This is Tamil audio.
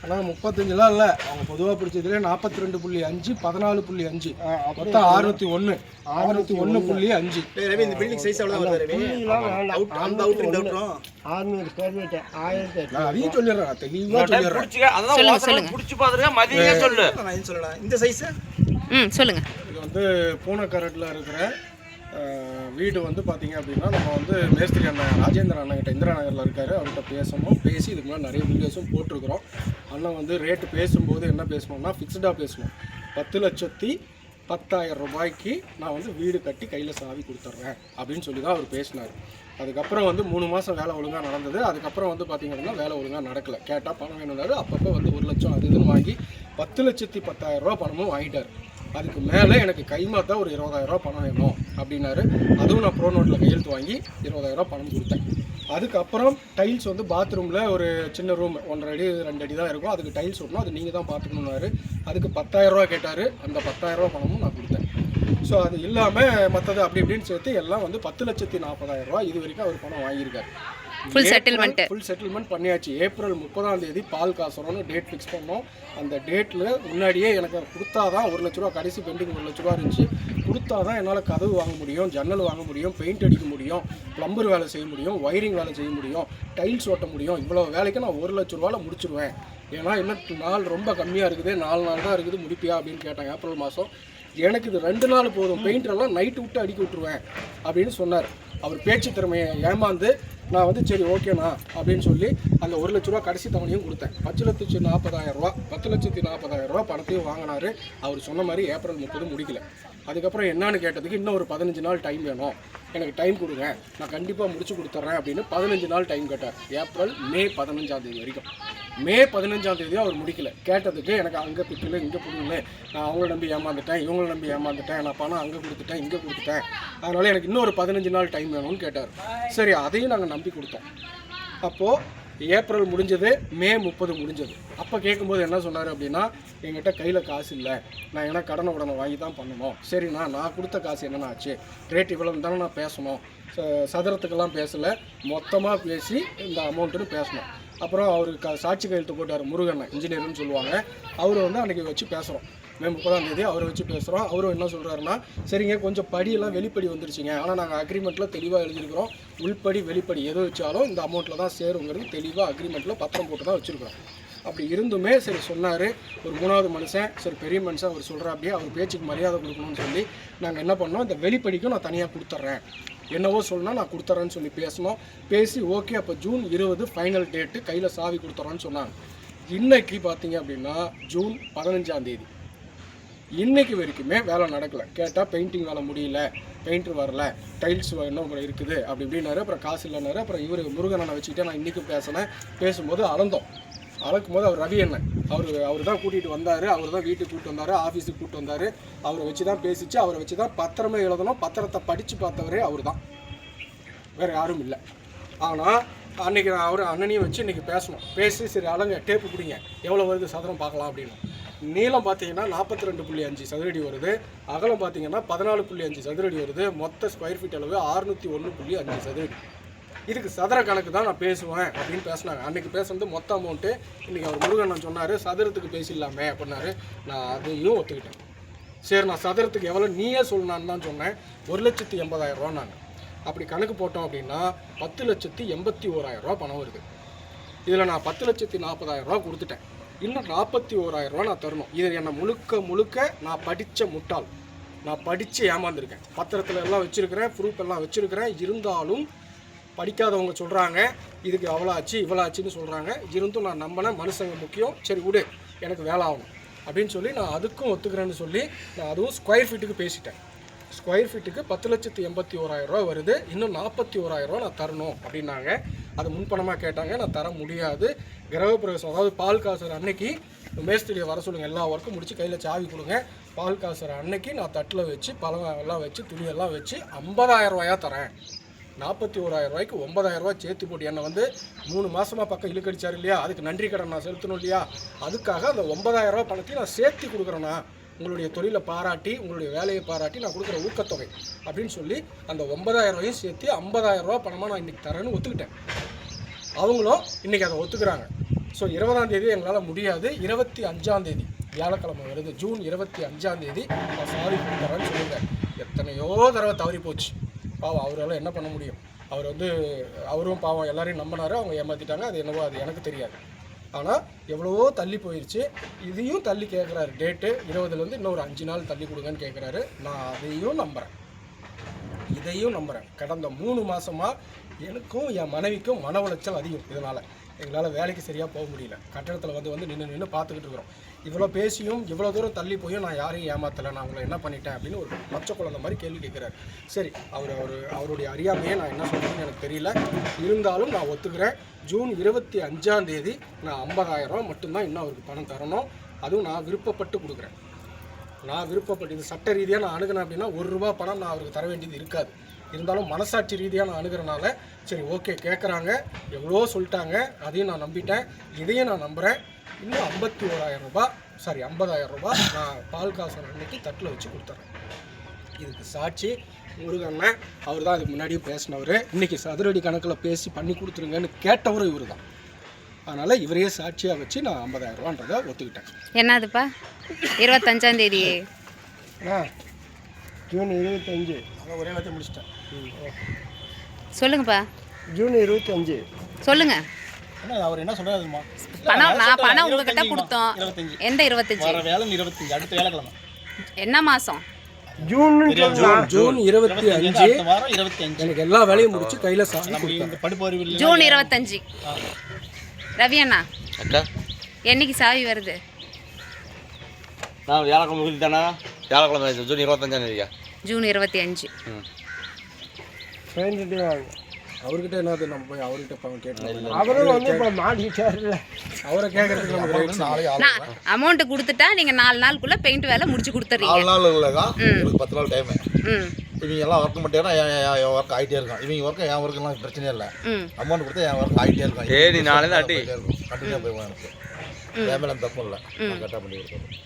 ஆனால் 35லாம் இல்லை, அவங்க பொதுவாக பிடிச்சதுலேயே 42.5 14.5 மொத்தம் 601 601.5. ரவி இந்த பில்டிங் சைஸ் எவ்வளோ வருது ரவி? அந்த அவுட்ரிங் டவுட்ரும் 600 ஸ்கொயர் மீட்டர் 1000. நான் அதையும் சொல்லிடுறேன், தெளிவாக சொல்லிடுறேன். சொல்லுங்க பிடிச்சி பாத்துருங்க மதியே சொல்லு. நான் என்ன சொல்லலாம், இந்த சைஸ் சொல்லுங்க. இது வந்து பூனக்கரட்டில் இருக்கிற வீடு வந்து பார்த்தீங்க அப்படின்னா, நம்ம வந்து மேஸ்திரி அண்ணன் ராஜேந்திர அண்ணன் இந்திரா நகரில் இருக்கார், அவர்கிட்ட பேசி இதுக்கு முன்னாடி நிறைய வீடியோஸும் போட்டிருக்கிறோம். அண்ணன் வந்து ரேட்டு பேசும்போது என்ன பேசணும்னா, ஃபிக்ஸ்டாக பேசணும். 10,10,000 ரூபாய்க்கு நான் வந்து வீடு கட்டி கையில் சாவி கொடுத்துட்றேன் அப்படின்னு சொல்லி தான் அவர் பேசினார். அதுக்கப்புறம் வந்து 3 மாதம் வேலை ஒழுங்காக நடந்தது. அதுக்கப்புறம் வந்து பார்த்திங்க அப்படின்னா வேலை ஒழுங்காக நடக்கலை. கேட்டால் பணம் வேணும்னாரு. அப்பப்போ வந்து 1 லட்சம் அது இதுன்னு வாங்கி 10,10,000 ரூபா பணமும் வாங்கிட்டார். அதுக்கு மேலே எனக்கு கைமாத்தா ஒரு 20,000 ரூபா பணம் வேணும் அப்படின்னாரு. அதுவும் நான் ப்ரோ நோட்டில் கையெழுத்து வாங்கி 20,000 ரூபா பணம் கொடுத்தேன். அதுக்கப்புறம் டைல்ஸ் வந்து பாத்ரூமில் ஒரு சின்ன ரூம் 1.5 அடி 2 அடி தான் இருக்கும், அதுக்கு டைல்ஸ் ஓட்டணும், அது நீங்கள் தான் பார்த்துக்கணுன்னாரு. அதுக்கு 10,000 ரூபா கேட்டார். அந்த 10,000 ரூபா பணமும் நான் கொடுத்தேன். ஸோ அது இல்லாமல் மற்றது அப்படி இப்படின்னு சேர்த்து எல்லாம் வந்து 10,40,000 ரூபா இது வரைக்கும் அவர் பணம் வாங்கியிருக்காரு. ஃபுல் செட்டில்மெண்ட் பண்ணியாச்சு. ஏப்ரல் 30ஆம் தேதி பால் காசுறோன்னு டேட் ஃபிக்ஸ் பண்ணோம். அந்த டேட்டில் முன்னாடியே எனக்கு கொடுத்தா தான் 1 லட்ச ரூபா, கடைசி பெண்டிங் 1 லட்ச ரூபா இருந்துச்சு. கொடுத்தா தான் என்னால் கதவு வாங்க முடியும், ஜன்னல் வாங்க முடியும், பெயிண்ட் அடிக்க முடியும், ப்ளம்பர் வேலை செய்ய முடியும், ஒயரிங் வேலை செய்ய முடியும், டைல்ஸ் ஓட்ட முடியும். இவ்வளோ வேலைக்கு நான் 1 லட்ச ரூபாவில் முடிச்சிடுவேன். ஏன்னா இன்னும் நாள் ரொம்ப கம்மியாக இருக்குது, 4 நாள் தான் இருக்குது, முடிப்பியா அப்படின்னு கேட்டாங்க. ஏப்ரல் மாதம் எனக்கு இது 2 நாள் போதும், பெயிண்டரெல்லாம் நைட்டு விட்டு அடிக்க விட்டுருவேன் அப்படின்னு சொன்னார். அவர் பேச்சு திறமையை ஏமாந்து நான் வந்து சரி ஓகேண்ணா அப்படின்னு சொல்லி அந்த 1 லட்ச ரூபா கடைசி தவணையும் கொடுத்தேன். 10,40,000 ரூபா 10,40,000 ரூபா பணத்தையும் வாங்கினார். அவர் சொன்ன மாதிரி ஏப்ரல் 30 முடிக்கல. அதுக்கப்புறம் என்னான்னு கேட்டதுக்கு இன்னும் ஒரு 15 நாள் டைம் வேணும், எனக்கு டைம் கொடுங்க, நான் கண்டிப்பாக முடிச்சு கொடுத்துட்றேன் அப்படின்னு 15 நாள் டைம் கேட்டார். ஏப்ரல் மே 15ஆம் தேதி வரைக்கும். மே 15ஆம் தேதி அவர் முடிக்கல. கேட்டதுக்கு எனக்கு அங்கே பிக்கல இங்கே பிடிக்கல, நான் அவங்கள நம்பி ஏமாந்துட்டேன், இவங்கள நம்பி ஏமாந்துட்டேன், நான் பணம் அங்கே கொடுத்துட்டேன் இங்கே கொடுத்துட்டேன், அதனால் எனக்கு இன்னும் ஒரு 15 நாள் டைம் வேணும்னு கேட்டார். சரி அதையும் நாங்கள் நம்பி கொடுத்தோம். அப்போது ஏப்ரல் முடிஞ்சது, மே 30 முடிஞ்சது. அப்போ கேட்கும்போது என்ன சொன்னார் அப்படின்னா, என்கிட்ட கையில் காசு இல்லை, நான் ஏன்னா கடனை உடனே வாங்கி தான் பண்ணணும். சரிண்ணா நான் கொடுத்த காசு என்னென்ன ஆச்சு, ரேட் இவ்வளோ தானே நான் பேசணும், சதுரத்துக்கெல்லாம் பேசலை, மொத்தமாக பேசி இந்த அமௌண்ட்டுன்னு பேசணும். அப்புறம் அவர் சாட்சி கையெழுத்து போட்டார், முருகன் இன்ஜினியர்னு சொல்லுவாங்க. அவர் வந்து அன்றைக்கி வச்சு பேசுகிறோம். மே 30ஆம் தேதி அவரை வச்சு பேசுகிறோம். அவரும் என்ன சொல்கிறாருன்னா, சரிங்க கொஞ்சம் படியெல்லாம் வெளிப்படி வந்துருச்சுங்க, ஆனால் நாங்கள் அக்ரிமெண்ட்டில் தெளிவாக எழுதியிருக்கிறோம், உள்படி வெளிப்படி எது வச்சாலும் இந்த அமௌண்ட்டில் தான் சேருங்கிறது தெளிவாக அக்ரிமெண்ட்டில் பத்திரம் போட்டு தான் வச்சுருக்கிறோம். அப்படி இருந்துமே சரி சொன்னார். ஒரு 3வது மனுஷன், சரி பெரிய மனுஷன் அவர் சொல்கிறா, அப்படியே அவர் பேச்சுக்கு மரியாதை கொடுக்கணும்னு சொல்லி நாங்கள் என்ன பண்ணோம், இந்த வெளிப்படிக்கும் நான் தனியாக கொடுத்துட்றேன், என்னவோ சொல்லணும் நான் கொடுத்துட்றேன்னு சொல்லி பேசினோம். பேசி ஓகே அப்போ ஜூன் 20 ஃபைனல் டேட்டு, கையில் சாவி கொடுத்துட்றோன்னு சொன்னாங்க. இன்றைக்கி பார்த்தீங்க அப்படின்னா ஜூன் 15ஆம் தேதி, இன்றைக்கி வரைக்குமே வேலை நடக்கலை. கேட்டால் பெயிண்டிங் வேலை முடியல, பெயிண்டர் வரல, டைல்ஸ் இன்னும் இருக்குது அப்படி இப்படின்னாரு. அப்புறம் காசு இல்லைனாரு. அப்புறம் இவர் முருகனை வச்சுக்கிட்டே நான் இன்றைக்கும் பேசினேன். பேசும்போது அளக்கும் போது அவர் ரவி அண்ணன் அவர் தான் கூட்டிகிட்டு வந்தார். அவர் தான் வீட்டுக்கு கூப்பிட்டு வந்தார், ஆஃபீஸுக்கு கூப்பிட்டு வந்தார். அவரை வச்சு தான் பேசிச்சு, அவரை வச்சு தான் பத்திரமே எழுதணும். பத்திரத்தை படித்து பார்த்தவரே அவர் தான், வேறு யாரும் இல்லை. ஆனால் அன்றைக்கி நான் அவர் அண்ணனையும் வச்சு இன்றைக்கி பேசணும். பேசி சரி அலங்க டேப்பு பிடிங்க, எவ்வளோ வருது சதுரம் பார்க்கலாம் அப்படின்னு. நீளம் பார்த்தீங்கன்னா 42.5 சதுரடி வருது, அகலம் பார்த்தீங்கன்னா 14.5 சதுரடி வருது. மொத்த ஸ்கொயர் ஃபீட் அளவு 601.5 சதுரடி. இதுக்கு சதுர கணக்கு தான் நான் பேசுவேன் அப்படின்னு பேசினாங்க. அன்றைக்கி பேசுனது மொத்த அமௌண்ட்டு. இன்றைக்கி அவர் முருகன் சொன்னார் சதுரத்துக்கு பேசிடலாமே அப்படின்னாரு. நான் அதையும் ஒத்துக்கிட்டேன். சரி நான் சதுரத்துக்கு எவ்வளோ நீயே சொல்லலான்னு தான் சொன்னேன். 1,80,000 ரூபா. நாங்கள் அப்படி கணக்கு போட்டோம் அப்படின்னா 10,81,000 ரூபா பணம் வருது. இதில் நான் 10,40,000 ரூபா கொடுத்துட்டேன். இன்னும் 41,000 ரூபா நான் தரணும். இது என்னை முழுக்க நான் படித்த முட்டாள், நான் படித்து ஏமாந்துருக்கேன். பத்திரத்தில் எல்லாம் வச்சுருக்கிறேன், ப்ரூஃப் எல்லாம் வச்சுருக்கிறேன். இருந்தாலும் படிக்காதவங்க சொல்கிறாங்க இதுக்கு அவ்வளோ ஆச்சு இவ்வளோ ஆச்சுன்னு சொல்கிறாங்க. இருந்தும் நான் நம்பினேன், மனுஷங்க முக்கியம், சரி விடு எனக்கு வேலை ஆகணும் அப்படின்னு சொல்லி நான் அதுக்கும் ஒத்துக்கிறேன்னு சொல்லி நான் அதுவும் ஸ்கொயர் ஃபீட்டுக்கு பேசிட்டேன். ஸ்கொயர் ஃபீட்டுக்கு 10,81,000 ரூபா வருது. இன்னும் 41,000 ரூபா நான் தரணும் அப்படின்னாங்க. அது முன்பணமாக கேட்டாங்க, நான் தர முடியாது. கிரகப்பிரவேசம் அதாவது பால் காசுற அன்னைக்கு மேஸ்திரியை வர சொல்லுங்கள், எல்லா ஒர்க்கும் முடித்து கையில் சாவி கொடுங்க. பால் காசுற அன்னைக்கு நான் தட்டில் வச்சு பழம் எல்லாம் வச்சு துணியெல்லாம் வச்சு 50,000 ரூபாயா தரேன். 41,000 ரூபாய்க்கு 9,000 ரூபாய் சேர்த்து போட்டு என்னை வந்து 3 மாதமாக பக்கம் இழுக்கடிச்சார் இல்லையா, அதுக்கு நன்றி கடன் நான் செலுத்தணும் இல்லையா, அதுக்காக அந்த 9,000 ரூபா பணத்தையும் நான் சேர்த்து கொடுக்குறேன்னா, உங்களுடைய தொழிலை பாராட்டி உங்களுடைய வேலையை பாராட்டி நான் கொடுக்குற ஊக்கத்தொகை அப்படின்னு சொல்லி அந்த 9,000 ரூபாயும் சேர்த்து 50,000 ரூபா பணமாக நான் இன்றைக்கி தரேன்னு ஒத்துக்கிட்டேன். அவங்களும் இன்றைக்கி அதை ஒத்துக்கிறாங்க. ஸோ 20ஆம் தேதி எங்களால் முடியாது, 25ஆம் தேதி வியாழக்கிழமை வருது, ஜூன் 25ஆம் தேதி நான் சாவி கொடுத்துறேன்னு சொல்லுங்கள். எத்தனையோ தடவை தவறி போச்சு. பாவம் அவரால் என்ன பண்ண முடியும்? அவர் வந்து அவரும் பாவம் எல்லாரையும் நம்பினாரு, அவங்க ஏமாற்றிட்டாங்க. அது என்னவோ அது எனக்கு தெரியாது. ஆனால் எவ்வளவோ தள்ளி போயிடுச்சு. இதையும் தள்ளி கேட்குறாரு, டேட்டு 20லேருந்து இன்னும் ஒரு 5 நாள் தள்ளி கொடுங்கன்னு கேட்குறாரு. நான் அதையும் நம்புகிறேன், இதையும் நம்புகிறேன். கடந்த 3 மாதமாக எனக்கும் என் மனைவிக்கும் மன உளைச்சல் அதிகம். இதனால் எங்களால் வேலைக்கு சரியாக போக முடியல. கட்டடத்தில் வந்து நின்று பார்த்துக்கிட்டு இருக்கிறோம். இவ்வளோ பேசியும் இவ்வளோ தூரம் தள்ளி போயும் நான் யாரையும் ஏமாற்றலை, நான் உங்களை என்ன பண்ணிட்டேன் அப்படின்னு ஒரு பச்சை குழந்தை மாதிரி கேள்வி கேட்குறாரு. சரி, அவருடைய அறியாமையே நான் என்ன சொல்கிறேன்னு எனக்கு தெரியல. இருந்தாலும் நான் ஒத்துக்கிறேன். ஜூன் 25ஆம் தேதி நான் 50,000 ரூபா மட்டும்தான் இன்னும் அவருக்கு பணம் தரணும். அதுவும் நான் விருப்பப்பட்டு கொடுக்குறேன். நான் விருப்பப்பட்டு இது சட்ட ரீதியாக நான் அணுகினேன் அப்படின்னா 1 ரூபா பணம் நான் அவருக்கு தர வேண்டியது இருக்காது. இருந்தாலும் மனசாட்சி ரீதியாக நான் அணுகிறனால சரி ஓகே கேட்குறாங்க, எவ்வளோ சொல்லிட்டாங்க, அதையும் நான் நம்பிட்டேன், இதையும் நான் நம்புகிறேன். இன்னும் 50,000 ரூபா நான் பால் காசன் அன்னைக்கு தட்டில் வச்சு கொடுத்துட்றேன். இதுக்கு சாட்சி முருகண்ணன். அவர் தான் அதுக்கு முன்னாடியே பேசினவர். இன்றைக்கி சதுரடி கணக்கில் பேசி பண்ணி கொடுத்துருங்கன்னு கேட்டவரும் இவர் தான். அதனால் இவரையே சாட்சியாக வச்சு நான் 50,000 ரூபான்றதை ஒத்துக்கிட்டேன். என்னதுப்பா 25ஆம் தேதி? ஜூன் 25. அதான் ஒரே வார்த்தை முடிச்சிட்டேன். சொல்லுங்கப்பா. ஜூன் 25. சொல்லுங்க. அவர் என்ன சொல்றாருமா? பணம் உங்ககிட்ட கொடுத்தோம். எந்த 25? வேலை 25 அடுத்த வேலைக்கிழமை. என்ன மாதம்? ஜூன் 25 வாரம் 25 எனக்கு எல்லா வேலையும் முடிச்சு கையில் சாவி கொடுத்தாங்க. படிப்பு அறிவு ஜூன் 25. ரவி அண்ணா அக்கா என்னைக்கு சாவி வருது? நான் வியாழக்கிழமை முடிஞ்சு தானே? வியாழக்கிழமை ஜூன் 25ஆம் தேதியா? ஜூன் 25. சேர்ந்துட்டு வாங்க. அவர்கிட்ட என்னது நம்ம போய் அவர்கிட்ட பணம் கேட்டோம். அவரும் வந்து இப்போ மாட்டிக்கிட்டாருல்ல, அவரை கேட்கறதுக்கு நமக்கு ரைட்ஸ் இல்லை. நான் அமௌண்ட் கொடுத்துட்டா நீங்கள் 4 நாளுக்குள்ளே பெயிண்ட் வேலை முடிச்சு கொடுத்துறீங்க. 4 நாள் இல்லைதான், எனக்கு 10 நாள் டைமு. ம் இவங்க எல்லாம் ஒர்க் பண்ணிட்டேன்னா என் ஒர்க் ஆகிட்டே இருக்கும். இவங்க ஒர்க்கு என் ஒர்க்கெல்லாம் பிரச்சனையே இல்லை. ம் அமௌண்ட் கொடுத்தா என் ஒர்க் ஆகிட்டே இருக்கும். ஏய், நீ நாளைக்கு அடி. கண்டினியூ போய் எனக்கு என் மேலே தப்பு இல்லை, நான் கரெக்டாக பண்ணி கொடுத்துருவேன்.